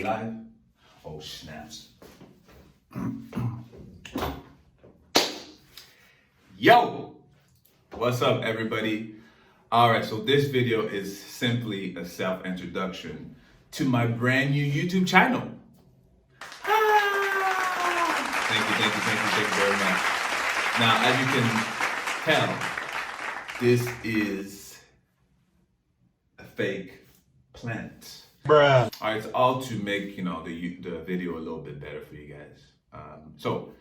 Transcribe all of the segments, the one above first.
live? Oh, snaps. Yo! What's up, everybody? Alright, so this video is simply a self-introduction to my brand new YouTube channel. Thank you very much. Now, as you can tell, this is a fake plant. Bruh. Alright, it's all to make, the video a little bit better for you guys. So,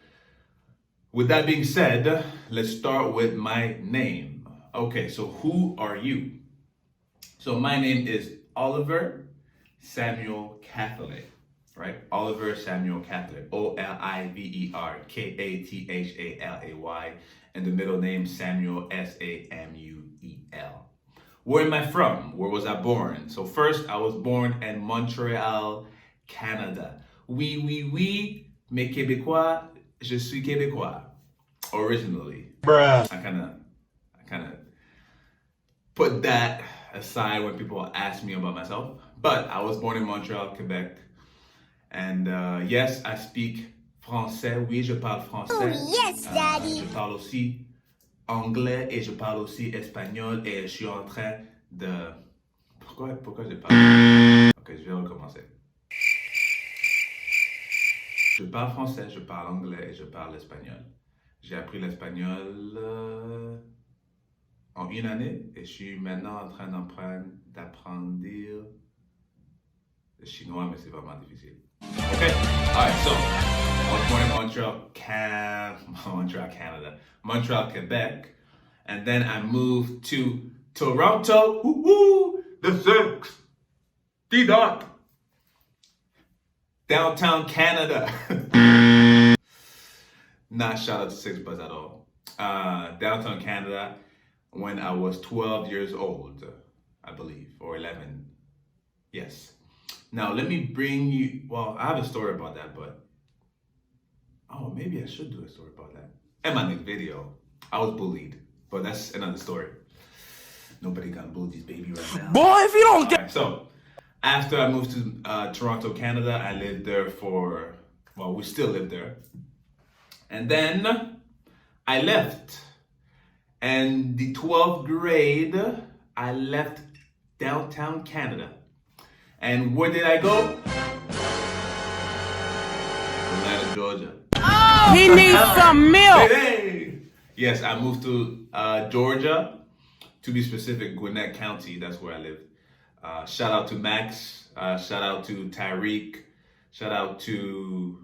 with that being said, let's start with my name. Okay, so who are you? So my name is Oliver Samuel Catholic, right? Oliver Samuel Catholic, Oliver Kathalay, and the middle name Samuel Samuel. Where am I from? Where was I born? So first, I was born in Montreal, Canada. Oui, mais Québécois, je suis Québécois. Originally. Bruh. I kind of put that aside when people ask me about myself. But I was born in Montreal, Quebec. And yes, I speak français. Oui, je parle français. Oh, yes, Daddy. Je parle aussi anglais et je parle aussi espagnol et je suis en train de... Pourquoi je parle? Ok, je vais recommencer. Je parle français, je parle anglais et je parle espagnol. J'ai appris l'espagnol en une année et je suis maintenant en train d'apprendre le chinois, mais c'est vraiment difficile. Okay? Alright, so I was born in Montreal, Canada, Montreal, Quebec, and then I moved to Toronto, the six, D-Dot, downtown Canada. Not shout out to Six Buzz at all. Downtown Canada when I was 12 years old, I believe, or 11. Yes. Now let me bring you, well, I have a story about that, but, maybe I should do a story about that. In my next video, I was bullied, but that's another story. Nobody gonna bully this baby right now. Boy, if you don't get... Right, so, after I moved to Toronto, Canada, I lived there we still live there. And then I left. And the 12th grade, I left downtown Canada. And where did I go? Atlanta, Georgia. Oh! He needs some milk! Hey! Yes, I moved to Georgia. To be specific, Gwinnett County, that's where I live. Shout out to Max. Shout out to Tyreek. Shout out to...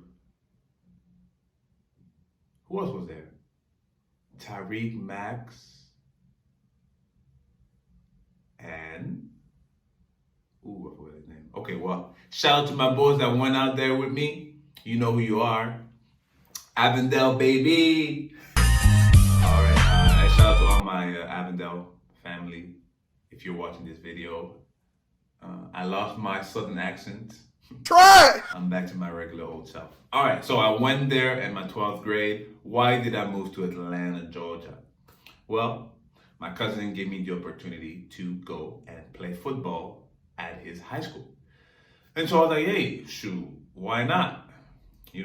Who else was there? Tyreek, Max, and... Ooh, I forgot his name. Okay, well, shout out to my boys that went out there with me. You know who you are. Avondale, baby! Alright, and shout out to all my Avondale family. If you're watching this video, I lost my southern accent. Try! I'm back to my regular old self. All right, so I went there in my 12th grade. Why did I move to Atlanta, Georgia? Well, my cousin gave me the opportunity to go and play football at his high school. And so I was like, hey, shoot, why not? I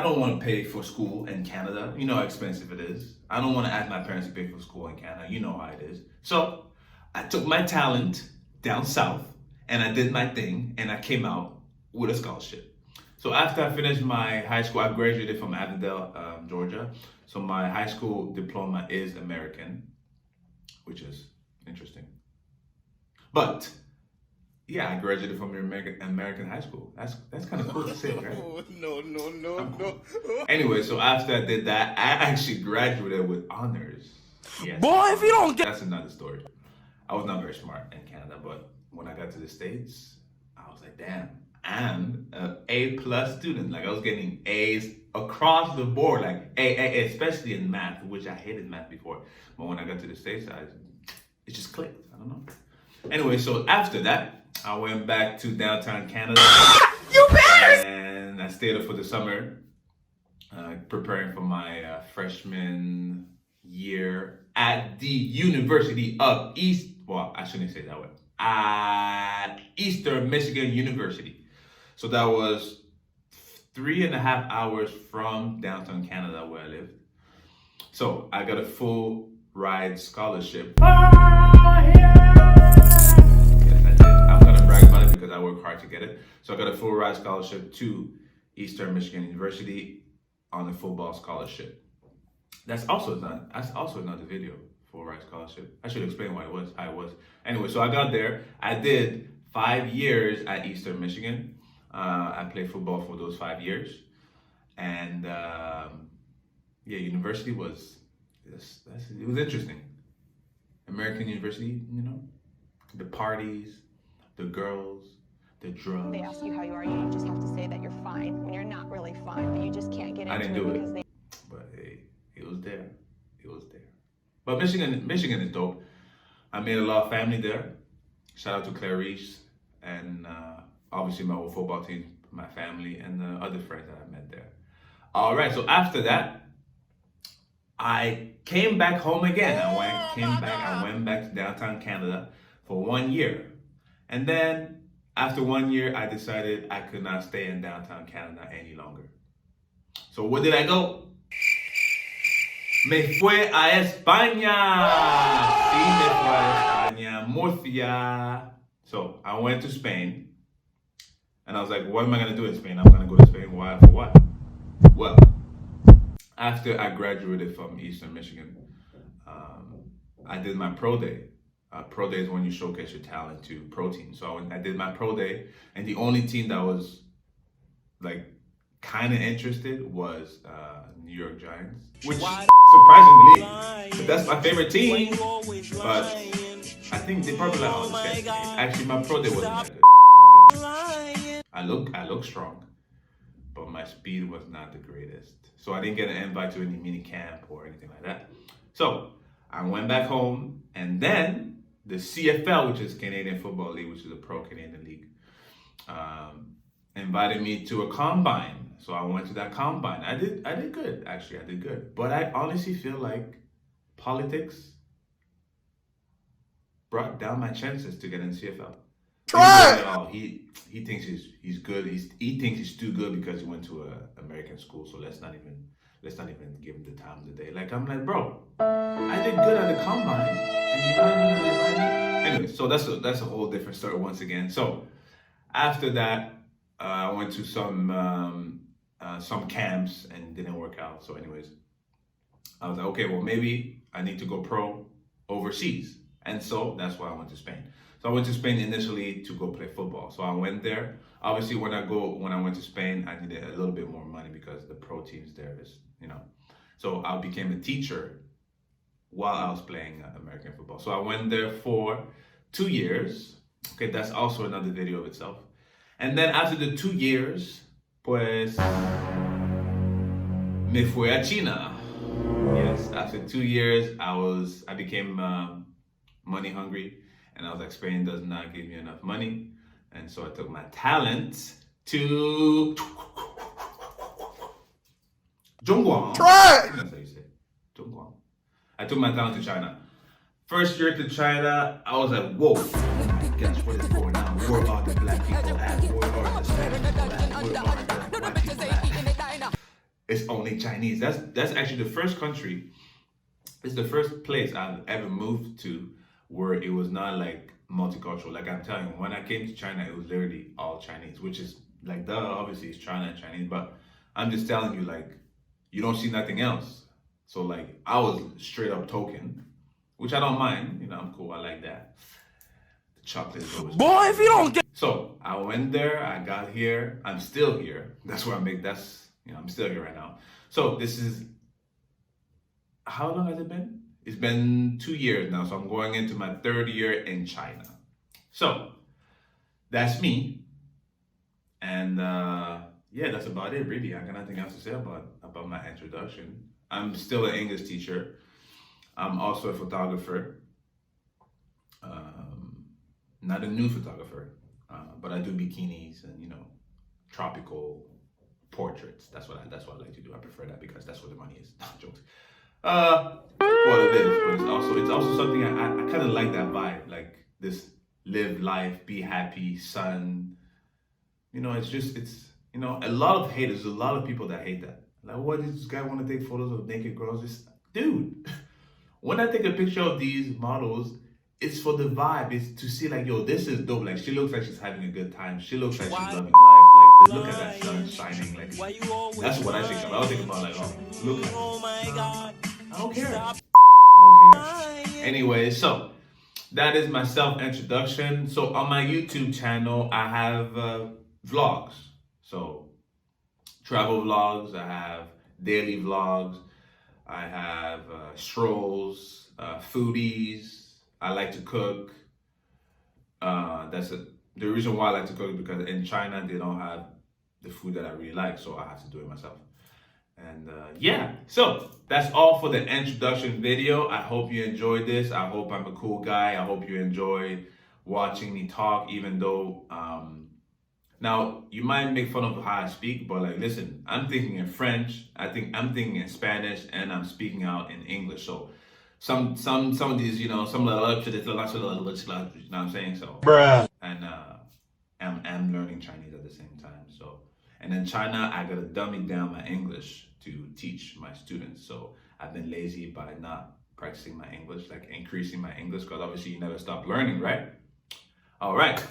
don't want to pay for school in Canada. You know how expensive it is. I don't want to ask my parents to pay for school in Canada. You know how it is. So I took my talent down south and I did my thing and I came out with a scholarship. So after I finished my high school, I graduated from Avondale, Georgia. So my high school diploma is American, which is interesting. But yeah, I graduated from American high school. That's kind of cool to say, right? No. Cool. Anyway, so after I did that, I actually graduated with honors. Yes. Boy, if you don't get... That's another story. I was not very smart in Canada, but when I got to the States, I was like, damn, I'm an A+ student. Like I was getting A's across the board, like A, especially in math, which I hated math before. But when I got to the States, it just clicked. I don't know. Anyway, so after that, I went back to downtown Canada. You better! And I stayed there for the summer, preparing for my freshman year at the University of I shouldn't say that way. At Eastern Michigan University. So that was 3.5 hours from downtown Canada where I lived. So I got a full ride scholarship. Yes, I did. I'm gonna brag about it because I work hard to get it. So I got a full ride scholarship to Eastern Michigan University on a football scholarship. That's also another video, full ride scholarship. I should explain how it was. Anyway, so I got there. I did 5 years at Eastern Michigan. I played football for those 5 years, and university was it was interesting. American University, the parties, the girls, the drugs. They ask you how you are, you just have to say that you're fine when you're not really fine, but you just can't get into I didn't do because it, but hey, it was there. It was there. But Michigan is dope. I made a lot of family there. Shout out to Clarice and obviously my whole football team, my family, and the other friends that I met there. All right, so after that, I came back home again. I went back to downtown Canada for 1 year. And then after 1 year, I decided I could not stay in downtown Canada any longer. So where did I go? Me fue a España. Sí, me fue a España, Murcia. So I went to Spain. And I was like, what am I going to do in Spain? I'm going to go to Spain. Why? For what? Well, after I graduated from Eastern Michigan, I did my pro day. Pro day is when you showcase your talent to pro teams. So I did my pro day, and the only team that was like kind of interested was New York Giants, which surprisingly, that's my favorite team. But I think they probably like, oh, this guy. Actually, my pro day wasn't that good. I'll be honest. I look strong, but my speed was not the greatest. So I didn't get an invite to any mini camp or anything like that. So I went back home, and then the CFL, which is Canadian Football League, which is a pro Canadian league, invited me to a combine. So I went to that combine. I did good, actually. I did good. But I honestly feel like politics brought down my chances to get in CFL. Try. He thinks he's good. He thinks he's too good because he went to a American school. So let's not even give him the time of the day. Like, I'm like, bro, I did good at the combine, and you're not even gonna invite me. Anyway, so that's a whole different story once again. So after that, I went to some camps and didn't work out. So anyways, I was like, okay, well maybe I need to go pro overseas, and so that's why I went to Spain. So I went to Spain initially to go play football. So I went there. Obviously, when I went to Spain, I needed a little bit more money because the pro teams there is, So I became a teacher while I was playing American football. So I went there for 2 years. Okay, that's also another video of itself. And then after the 2 years, pues, me fui a China. Yes, after 2 years, I became money hungry. And I was like, Spain does not give me enough money. And so I took my talent to Zhongguang. Try. That's how you say it. Zhongguang. I took my talent to China. First year to China, I was like, whoa, guess what is going on? Where are the black people at? Where are the Spanish people at? Where are the white people at? It's only Chinese. That's actually the first country. It's the first place I've ever moved to where it was not like multicultural. Like I'm telling you, when I came to China, it was literally all Chinese, which is like, duh, obviously it's China and Chinese, but I'm just telling you, like, you don't see nothing else. So like, I was straight up token, which I don't mind. I'm cool. I like that. The chocolate is always Boy, if you don't get. So I went there. I got here. I'm still here. That's where I'm still here right now. So this is, how long has it been? It's been 2 years now, so I'm going into my 3rd year in China. So that's me, and that's about it. Really, I got nothing else to say about my introduction. I'm still an English teacher. I'm also a photographer. Not a nude photographer, but I do bikinis and tropical portraits. That's what I like to do. I prefer that because that's where the money is. Not jokes. Well, it is, but it's also something I kind of like that vibe, like this live life, be happy, sun, You know, it's you know, a lot of haters, a lot of people that hate that. Like, why does this guy want to take photos of naked girls? Just, dude, when I take a picture of these models, it's for the vibe. It's to see like, yo, this is dope. Like, she looks like she's having a good time. She looks like she's loving life. Like, look at that sun shining. Like, that's what I think about. I don't think about like, oh, look at this. I don't care. I don't care. Anyway, so that is my self-introduction. So on my YouTube channel, I have vlogs. So travel vlogs, I have daily vlogs, I have strolls, foodies. I like to cook. The reason why I like to cook is because in China they don't have the food that I really like, so I have to do it myself. And yeah, so that's all for the introduction video. I hope you enjoyed this. I hope I'm a cool guy. I hope you enjoyed watching me talk, even though now you might make fun of how I speak, but like, listen, I'm thinking in French, I'm thinking in Spanish, and I'm speaking out in English. So some of these, you know, you know what I'm saying? So Bruh. and I'm learning Chinese at the same time. So, and in China, I gotta dummy down my English to teach my students. So I've been lazy by not practicing my English, like increasing my English, because obviously you never stop learning, right? All right.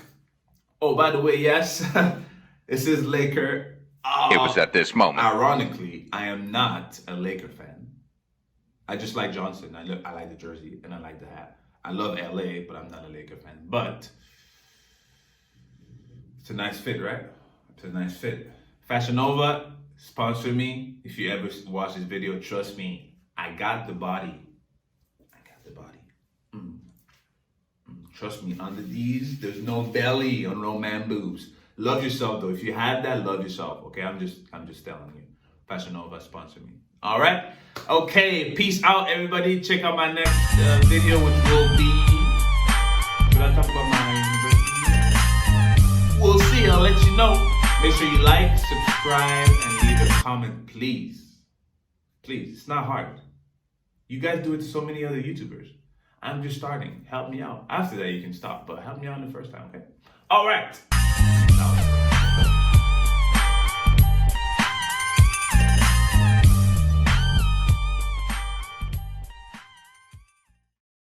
Oh, by the way, yes, this is Laker. It was at this moment. Ironically, I am not a Laker fan. I just like Johnson. I like the jersey and I like the hat. I love LA, but I'm not a Laker fan. But it's a nice fit, right? It's a nice fit. Fashion Nova, sponsor me. If you ever watch this video, trust me, I got the body. I got the body. Trust me, under these, there's no belly or no man boobs. Love yourself though. If you had that, love yourself. Okay, I'm just telling you. Fashion Nova, sponsor me. All right. Okay. Peace out, everybody. Check out my next video, which will be. Should I talk about my university? We'll see. I'll let you know. Make sure you like, subscribe, and leave a comment, please. Please. It's not hard. You guys do it to so many other YouTubers. I'm just starting. Help me out. After that, you can stop, but help me out the first time, okay? All right.